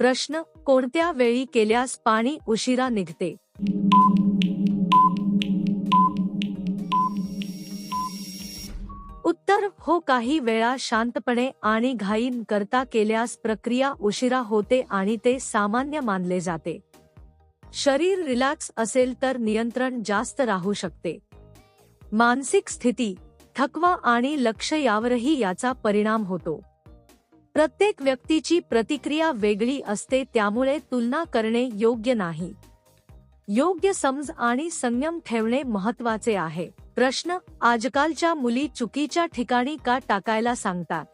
प्रश्न: कोणत्या वेळी केल्यास पाणी उशिरा निघते? उत्तर: हो, काही वेळा शांतपणे आणि घाई न करता केल्यास प्रक्रिया उशिरा होते आणि ते सामान्य मानले जाते. शरीर रिलॅक्स असेल तर नियंत्रण जास्त राहू शकते. मानसिक स्थिती, थकवा आणि लक्ष यावरही याचा परिणाम होतो. प्रत्येक व्यक्तीची प्रतिक्रिया वेगळी असते, त्यामुळे तुलना करणे योग्य नाही. योग्य समज आणि संयम ठेवणे महत्त्वाचे आहे. प्रश्न: आजकालच्या मुली चुकीच्या ठिकाणी का टाकायला सांगतात?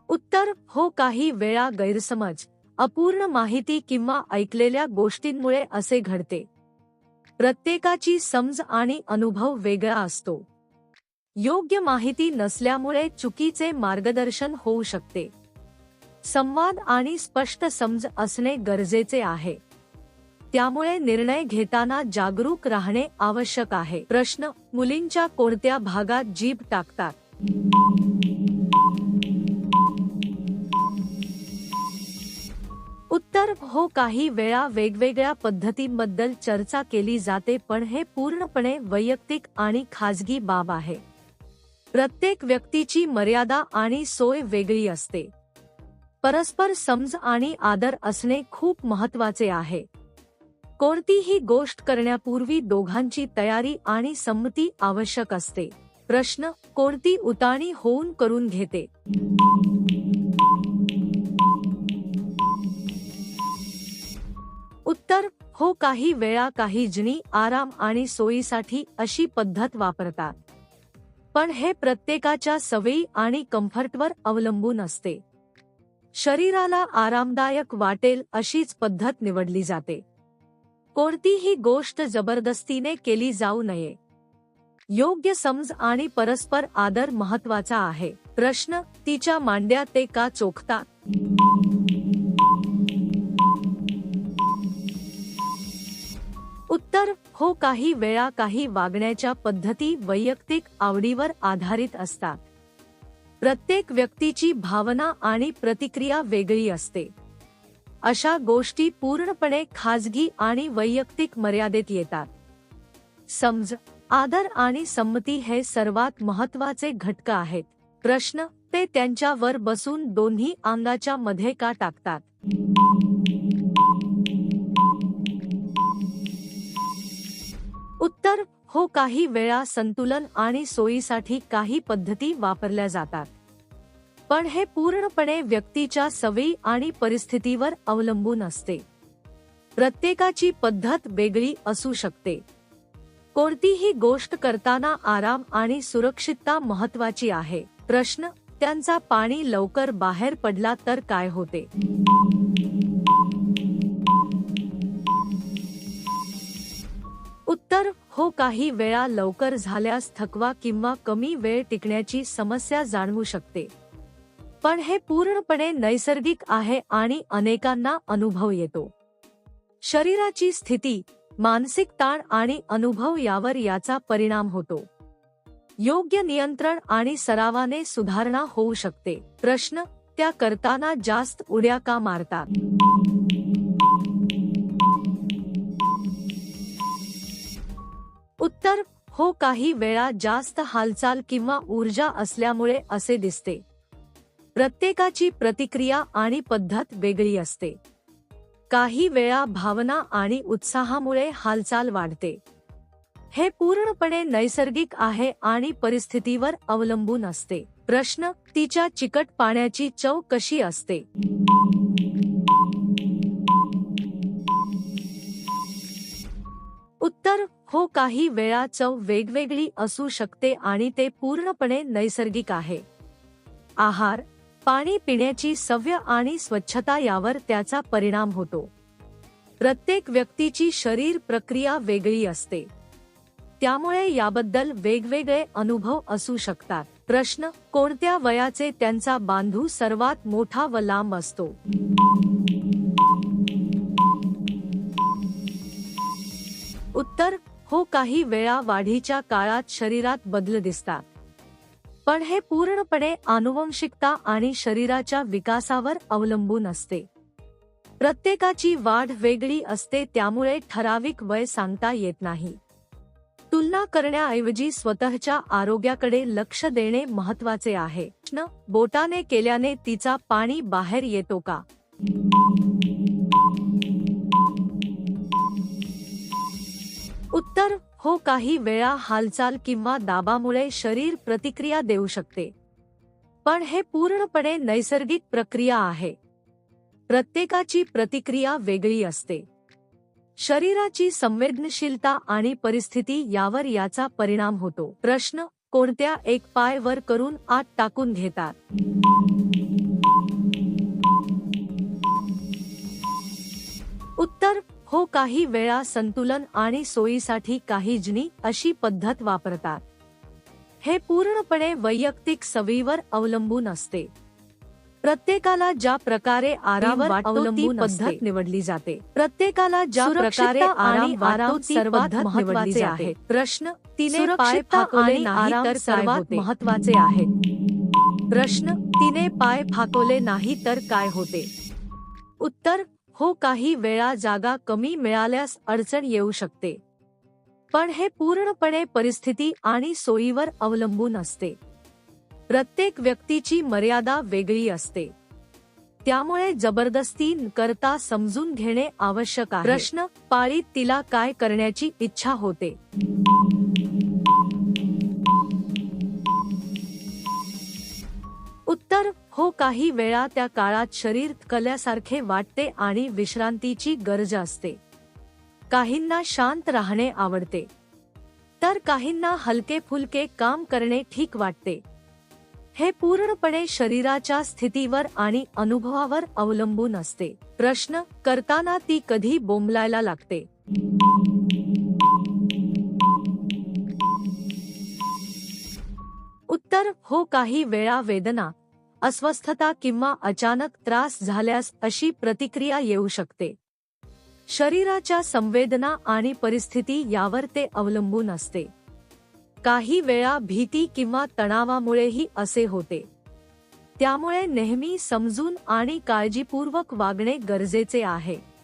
उत्तर: हो, काही वेळा गैरसमज, अपूर्ण माहिती किंवा ऐकलेल्या गोष्टींमुळे असे घडते. प्रत्येकाची समज आणि अनुभव वेगळा असतो. योग्य माहिती नसल्यामुळे चुकीचे मार्गदर्शन होऊ शकते. संवाद आणि स्पष्ट समज असणे गरजेचे आहे. त्यामुळे निर्णय घेताना जागरूक राहणे आवश्यक आहे. प्रश्न: मुलींच्या कोणत्या भागात जीभ टाकतात? उत्तर: हो, काही वेळा वेगवेगळ्या पद्धतींबद्दल चर्चा केली जाते, पण हे पूर्णपणे वैयक्तिक आणि खाजगी बाब आहे. प्रत्येक व्यक्तीची मर्यादा आणि सोय वेगळी असते. परस्पर समज आणि आदर असणे खूप महत्त्वाचे आहे. कोणतीही गोष्ट करण्यापूर्वी दोघांची तयारी आणि संमती आवश्यक असते. प्रश्न: कोणती उताणी होऊन करून घेते? उत्तर: हो, काही वेळा काही जणी आराम आणि सोयीसाठी अशी पद्धत वापरतात. पण हे प्रत्येकाच्या सवयी आणि कम्फर्टवर अवलंबून असते. शरीराला आरामदायक वाटेल अशीच पद्धत निवडली जाते. कोणतीही गोष्ट जबरदस्तीने केली जाऊ नये. योग्य समज आणि परस्पर आदर महत्त्वाचा आहे. प्रश्न: तिच्या मांड्या ते का चोखतात? उत्तर: हो, काही वेळा काही वागण्याच्या पद्धती वैयक्तिक आवडीवर आधारित असतात. प्रत्येक व्यक्तीची भावना आणि प्रतिक्रिया वेगळी असते. अशा गोष्टी पूर्णपणे खाजगी आणि वैयक्तिक मर्यादेत येतात. समज, आदर आणि संमती हे सर्वात महत्त्वाचे घटक आहेत. प्रश्न: ते त्यांच्या वर बसून दोन्ही अंगाच्या मध्ये का टाकतात? उत्तर: हो, काही वेळा संतुलन आणि सोयीसाठी काही पद्धती वापरल्या जातात. पण हे पूर्णपणे व्यक्तीच्या सवयी आणि परिस्थितीवर अवलंबून असते. प्रत्येकाची पद्धत वेगळी असू शकते. कोणतीही गोष्ट करताना आराम आणि सुरक्षितता महत्त्वाची आहे. प्रश्न: त्यांचा पाणी लवकर बाहेर पडला तर काय होते? उत्तर: हो, काही वेळा लवकर झाल्यास थकवा किंवा कमी वेळ टिकण्याची समस्या जाणवू शकते. पण हे पूर्णपणे नैसर्गिक आहे आणि अनेकांना अनुभव येतो. शरीराची स्थिती, मानसिक ताण आणि अनुभव यावर याचा परिणाम होतो. योग्य नियंत्रण आणि सरावाने सुधारणा होऊ शकते. प्रश्न: त्या करताना जास्त उड्या का मारतात? उत्तर: हो, काही वेळा जास्त हालचाल किंवा ऊर्जा असल्यामुळे असे दिसते. प्रत्येकाची प्रतिक्रिया आणि पद्धत वेगळी असते. काही वेळा भावना आणि उत्साहामुळे हालचाल वाढते. हे पूर्णपणे नैसर्गिक आहे आणि परिस्थितीवर अवलंबून असते. प्रश्न: तिच्या चिकट पाण्याची चव कशी असते? उत्तर: हो, काही वेळा चव वेगवेगळी असू शकते आणि ते पूर्णपणे नैसर्गिक आहे. आहार, पाणी पिण्याची सवय आणि स्वच्छता यावर त्याचा परिणाम होतो. प्रत्येक व्यक्तीची शरीर प्रक्रिया वेगळी असते. त्यामुळे याबद्दल वेगवेगळे अनुभव असू शकतात. प्रश्न: कोणत्या वयाचे त्यांचा बांधू सर्वात मोठा व लांब असतो? उत्तर: हो, काही वेळा वाढीच्या काळात शरीरात बदल दिसतात. पण हे पूर्णपणे आनुवंशिकता आणि शरीराच्या विकासावर अवलंबून असते. प्रत्येकाची वाढ वेगळी असते, त्यामुळे ठराविक वय सांगता येत नाही. तुलना करण्याऐवजी स्वतःच्या आरोग्याकडे लक्ष देणे महत्त्वाचे आहे. बोटाने केल्याने तिचा पाणी बाहेर येतो का? उत्तर हो, काही वेळा हालचाल किंवा दाबामुळे शरीर प्रतिक्रिया देऊ शकते, पण हे पूर्णपणे नैसर्गिक प्रक्रिया आहे. प्रत्येकाची प्रतिक्रिया वेगळी असते. शरीराची संवेदनशीलता आणि परिस्थिती यावर याचा परिणाम होतो. प्रश्न: कोणत्या एक पाय वर करून आत टाकून घेतात? उत्तर हो, काही वेळा संतुलन आणि सोयीसाठी काही जणी अशी पद्धत वापरतात. हे पूर्णपणे वैयक्तिक सवयीवर अवलंबून असते. प्रत्येकाला ज्या प्रकारे आराम वाटतो ती पद्धत निवडली जाते. प्रत्येकाला ज्या प्रकारे आराम सर्वात महत्त्वाचे आहे. प्रश्न: तिने पाय फाकवले नाही तर सर्वात महत्त्वाचे आहे. प्रश्न: तिने पाय फाकवले नाही तर काय होते? उत्तर हो, काही वेळा जागा कमी मिळाल्यास अडचण येऊ शकते, पण हे पूर्णपणे परिस्थिती आणि सोयीवर अवलंबून असते. प्रत्येक व्यक्तीची मर्यादा वेगळी असते, त्यामुळे जबरदस्ती न करता समजून घेणे आवश्यक आहे. प्रश्न: पाळीत तिला काय करण्याची इच्छा होते? उत्तर हो, काही वेळा त्या काळात शरीर थकल्यासारखे वाटते आणि विश्रांतीची गरज असते. काहींना शांत राहणे आवडते, तर काहींना हलके फुलके काम करणे ठीक वाटते. हे पूर्णपणे शरीराच्या स्थितीवर आणि अनुभवावर अवलंबून असते. प्रश्न: करताना ती कधी बोंबलायला लागते? उत्तर हो, काही वेळा वेदना, अस्वस्थता किंवा अचानक त्रास झाल्यास अशी प्रतिक्रिया येऊ शकते. शरीराच्या संवेदना आणि परिस्थिती यावर ते अवलंबून असते. काही वेळा भीती किंवा तणावामुळेही असे होते, त्यामुळे नेहमी समजून आणि काळजीपूर्वक वागणे गरजेचे आहे.